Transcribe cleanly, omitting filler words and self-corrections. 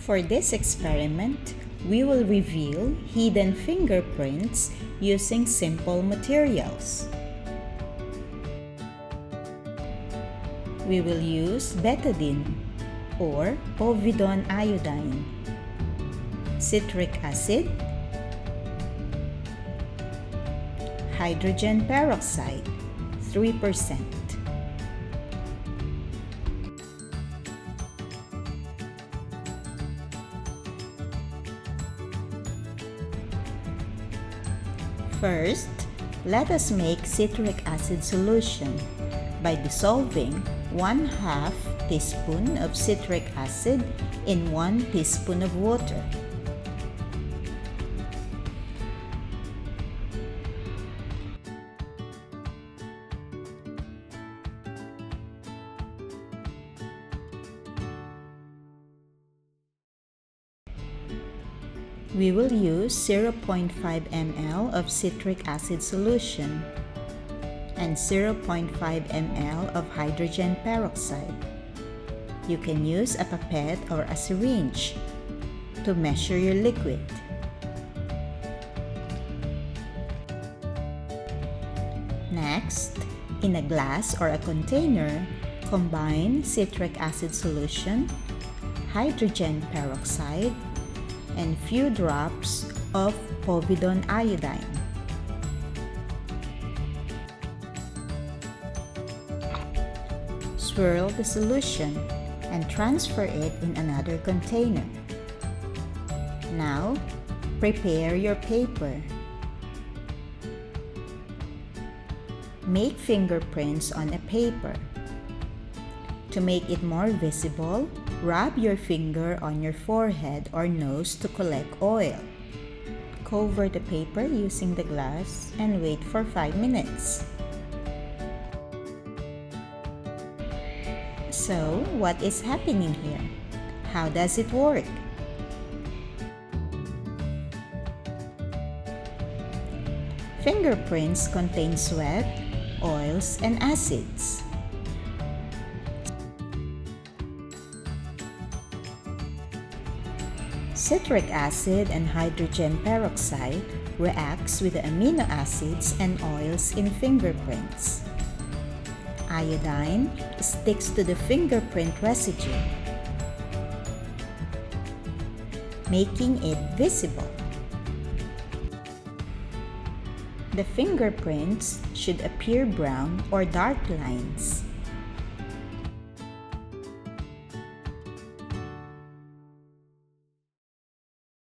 For this experiment, we will reveal hidden fingerprints using simple materials. We will use betadine or povidone iodine, citric acid, hydrogen peroxide, 3%. First, let us make citric acid solution by dissolving 1/2 teaspoon of citric acid in 1 teaspoon of water. We will use 0.5 ml of citric acid solution and 0.5 ml of hydrogen peroxide. You can use a pipette or a syringe to measure your liquid. Next, in a glass or a container, combine citric acid solution, hydrogen peroxide, and few drops of povidone iodine. Swirl the solution and transfer it in another container. Now, prepare your paper. Make fingerprints on a paper. To make it more visible, rub your finger on your forehead or nose to collect oil. Cover the paper using the glass and wait for 5 minutes. So, what is happening here? How does it work? Fingerprints contain sweat, oils, and acids. Citric acid and hydrogen peroxide reacts with the amino acids and oils in fingerprints. Iodine sticks to the fingerprint residue, making it visible. The fingerprints should appear brown or dark lines.